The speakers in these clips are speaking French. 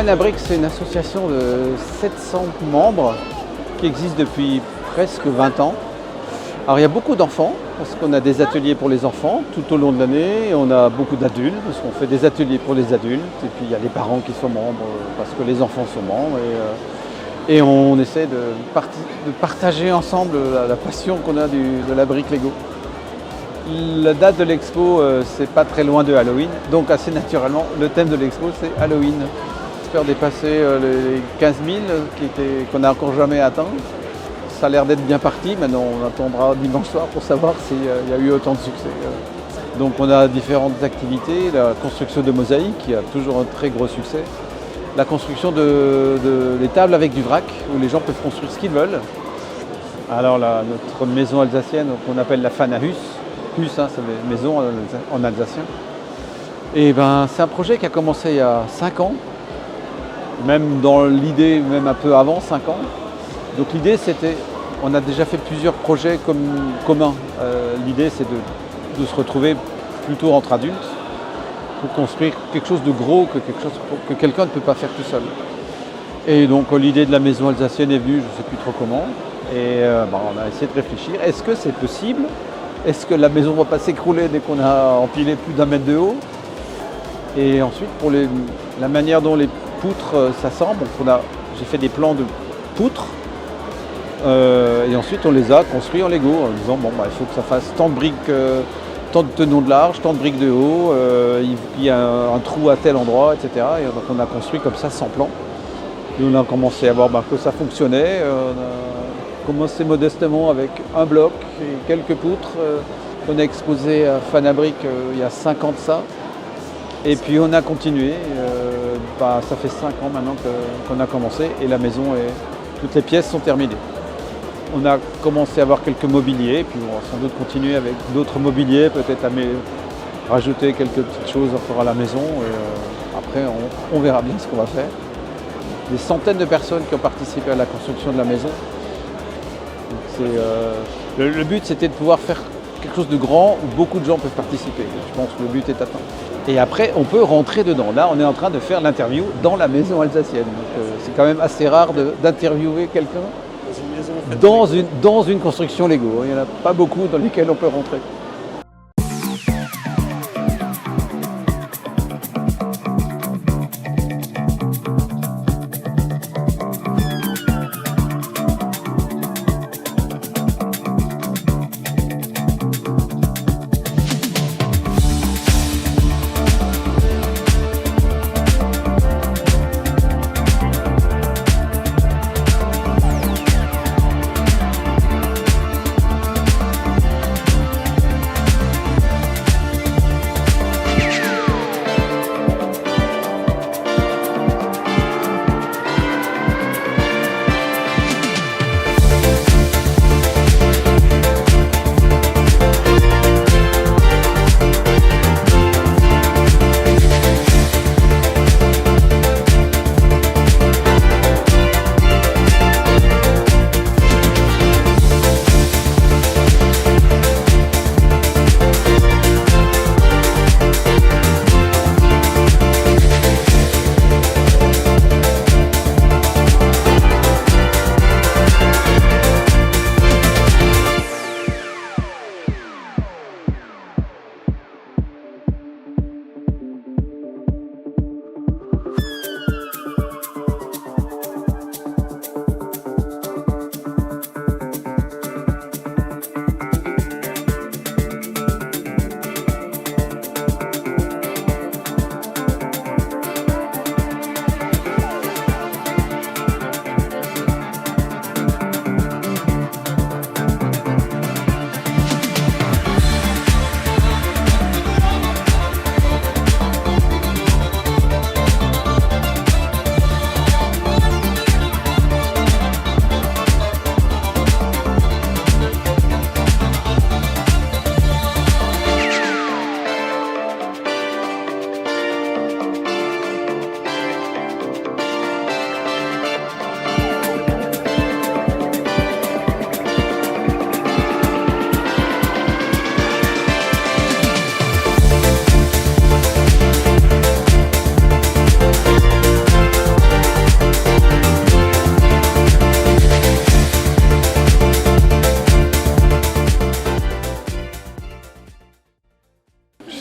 Fanabrique, c'est une association de 700 membres qui existe depuis presque 20 ans. Alors il y a beaucoup d'enfants, parce qu'on a des ateliers pour les enfants tout au long de l'année, et on a beaucoup d'adultes, parce qu'on fait des ateliers pour les adultes, et puis il y a les parents qui sont membres, parce que les enfants sont membres, et on essaie de partager ensemble la passion qu'on a de la brique Lego. La date de l'expo, c'est pas très loin de Halloween, donc assez naturellement, le thème de l'expo, c'est Halloween. J'espère dépasser les 15 000 qu'on n'a encore jamais atteint. Ça a l'air d'être bien parti, maintenant on attendra dimanche soir pour savoir s'il y a eu autant de succès. Donc on a différentes activités, la construction de mosaïques qui a toujours un très gros succès, la construction des tables avec du vrac, où les gens peuvent construire ce qu'ils veulent. Alors notre maison alsacienne qu'on appelle la Fanahus, Hus, ça veut maison en alsacien. Et ben c'est un projet qui a commencé il y a 5 ans, même dans l'idée, même un peu avant 5 ans. Donc l'idée c'était, on a déjà fait plusieurs projets communs. L'idée c'est de se retrouver plutôt entre adultes pour construire quelque chose de gros, que quelqu'un ne peut pas faire tout seul. Et donc l'idée de la maison alsacienne est venue, je ne sais plus trop comment. Et on a essayé de réfléchir, est-ce que c'est possible? Est-ce que la maison ne va pas s'écrouler dès qu'on a empilé plus d'1 mètre de haut? Et ensuite pour la manière dont les poutres s'assemblent, j'ai fait des plans de poutres. Et ensuite on les a construits en Lego en disant il faut que ça fasse tant de briques, tant de tenons de large, tant de briques de haut, il y a un trou à tel endroit, etc. Et donc on a construit comme ça sans plan. Et on a commencé à voir que ça fonctionnait. On a commencé modestement avec un bloc et quelques poutres qu'on a exposé à Fanabrique il y a 5 ans de ça. Et puis on a continué. Ça fait 5 ans maintenant qu'on a commencé et la maison, toutes les pièces sont terminées. On a commencé à avoir quelques mobiliers, puis on va sans doute continuer avec d'autres mobiliers, peut-être rajouter quelques petites choses encore à la maison. Et après, on verra bien ce qu'on va faire. Des centaines de personnes qui ont participé à la construction de la maison. Le but, c'était de pouvoir faire quelque chose de grand où beaucoup de gens peuvent participer. Je pense que le but est atteint. Et après, on peut rentrer dedans. Là, on est en train de faire l'interview dans la maison alsacienne. C'est quand même assez rare d'interviewer quelqu'un dans une construction Lego. Il n'y en a pas beaucoup dans lesquelles on peut rentrer.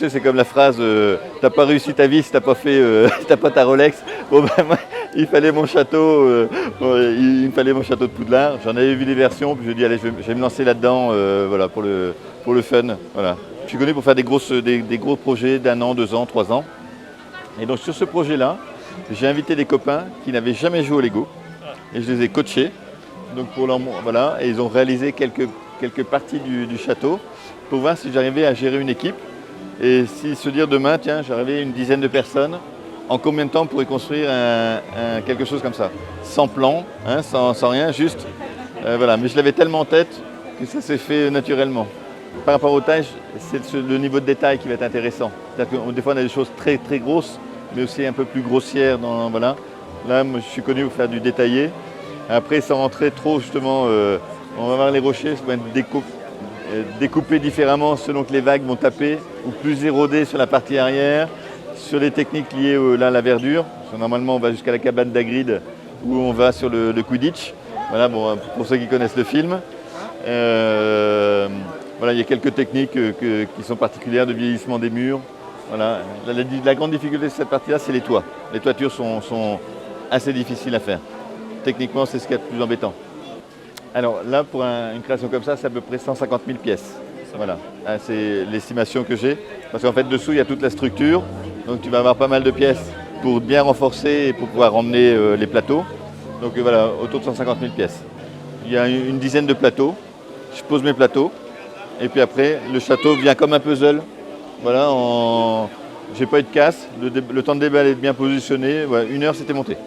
sais, c'est comme la phrase t'as pas réussi ta vie si t'as pas fait, si t'as pas ta Rolex. Bon, ben, moi, il fallait mon château, il me fallait mon château de Poudlard. J'en avais vu des versions, puis je dis allez, je vais me lancer là-dedans, voilà, pour le fun. Voilà. Je suis connu pour faire des gros projets d'1 an, 2 ans, 3 ans. Et donc sur ce projet-là, j'ai invité des copains qui n'avaient jamais joué au Lego et je les ai coachés. Donc voilà, et ils ont réalisé quelques parties du château pour voir si j'arrivais à gérer une équipe et si se dire demain, tiens, j'arrivais une dizaine de personnes, en combien de temps on pourrait construire quelque chose comme ça, sans plan, hein, sans rien, juste voilà. Mais je l'avais tellement en tête que ça s'est fait naturellement. Par rapport aux tailles, c'est le niveau de détail qui va être intéressant. C'est-à-dire que des fois on a des choses très très grosses, mais aussi un peu plus grossières. Voilà. Là, moi, je suis connu pour faire du détaillé. Après, sans rentrer trop, justement, on va voir les rochers vont être découpés différemment selon que les vagues vont taper, ou plus érodés sur la partie arrière, sur les techniques liées là, à la verdure. Parce que normalement, on va jusqu'à la cabane d'Hagrid, où on va sur le Quidditch. Voilà, bon, pour ceux qui connaissent le film. Voilà, il y a quelques techniques qui sont particulières de vieillissement des murs. Voilà. La grande difficulté de cette partie-là, c'est les toits. Les toitures sont assez difficiles à faire. Techniquement, c'est ce qui est le plus embêtant. Alors là, pour une création comme ça, c'est à peu près 150 000 pièces. Voilà, c'est l'estimation que j'ai. Parce qu'en fait, dessous, il y a toute la structure. Donc tu vas avoir pas mal de pièces pour bien renforcer et pour pouvoir emmener les plateaux. Donc voilà, autour de 150 000 pièces. Il y a une dizaine de plateaux. Je pose mes plateaux. Et puis après, le château vient comme un puzzle. Voilà, j'ai pas eu de casse. Le temps de déballe est bien positionné. Voilà, 1 heure, c'était monté.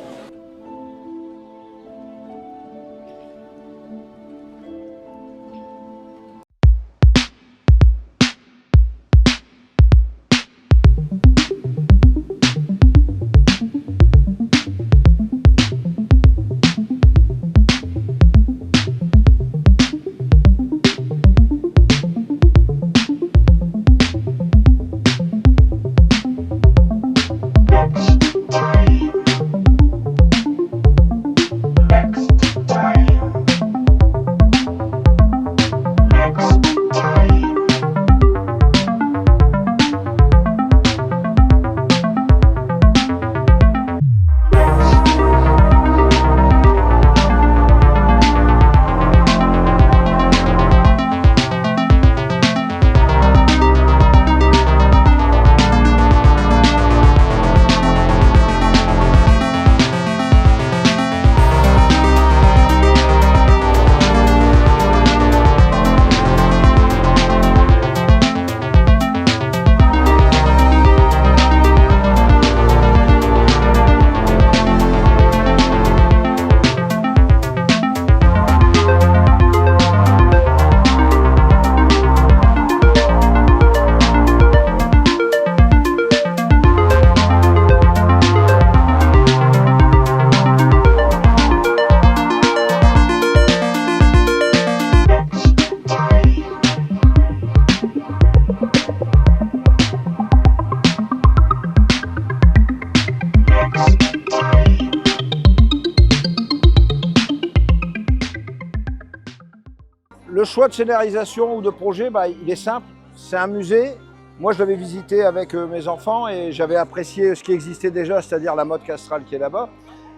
Le choix de scénarisation ou de projet, il est simple. C'est un musée. Moi, je l'avais visité avec mes enfants et j'avais apprécié ce qui existait déjà, c'est-à-dire la motte castrale qui est là-bas.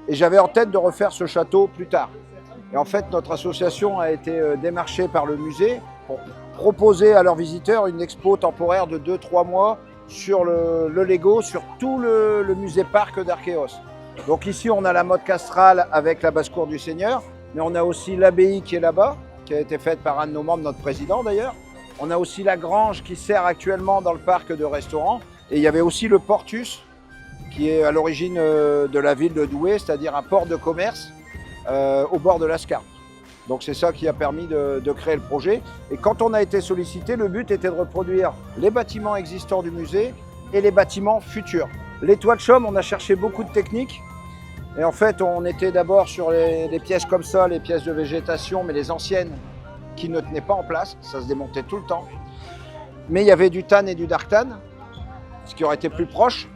Et j'avais en tête de refaire ce château plus tard. Et en fait, notre association a été démarchée par le musée pour proposer à leurs visiteurs une expo temporaire de 2-3 mois sur le Lego, sur tout le musée-parc d'Archéos. Donc ici, on a la motte castrale avec la basse-cour du Seigneur, mais on a aussi l'abbaye qui est là-bas, qui a été faite par un de nos membres, notre président d'ailleurs. On a aussi la grange qui sert actuellement dans le parc de restaurant. Et il y avait aussi le Portus, qui est à l'origine de la ville de Douai, c'est-à-dire un port de commerce au bord de la Scarpe. Donc c'est ça qui a permis de créer le projet. Et quand on a été sollicité, le but était de reproduire les bâtiments existants du musée et les bâtiments futurs. Les toits de chaume, on a cherché beaucoup de techniques. Et en fait, on était d'abord sur les pièces comme ça, les pièces de végétation, mais les anciennes qui ne tenaient pas en place, ça se démontait tout le temps. Mais il y avait du tan et du dark tan, ce qui aurait été plus proche.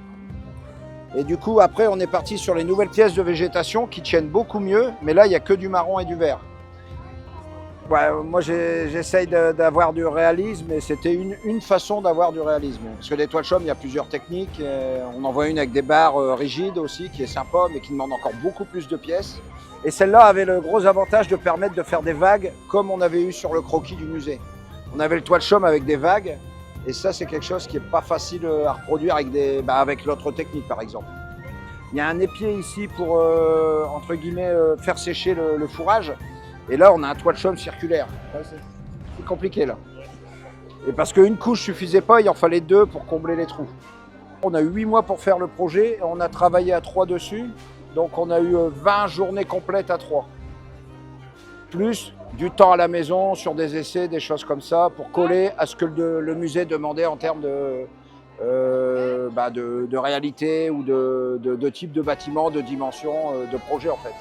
Et du coup, après, on est parti sur les nouvelles pièces de végétation qui tiennent beaucoup mieux, mais là, il n'y a que du marron et du vert. Ouais, moi j'essaye d'avoir du réalisme et c'était une façon d'avoir du réalisme. Parce que les toiles chaumes, il y a plusieurs techniques. On en voit une avec des barres rigides aussi qui est sympa mais qui demande encore beaucoup plus de pièces. Et celle-là avait le gros avantage de permettre de faire des vagues comme on avait eu sur le croquis du musée. On avait le toile chaume avec des vagues et ça c'est quelque chose qui n'est pas facile à reproduire avec l'autre technique par exemple. Il y a un épied ici pour entre guillemets faire sécher le fourrage. Et là, on a un toile chaume circulaire. C'est compliqué là. Et parce qu'une couche suffisait pas, il en fallait 2 pour combler les trous. On a eu 8 mois pour faire le projet, on a travaillé à 3 dessus. Donc on a eu 20 journées complètes à 3. Plus du temps à la maison sur des essais, des choses comme ça, pour coller à ce que le musée demandait en termes de réalité ou de type de bâtiment, de dimension, de projet en fait.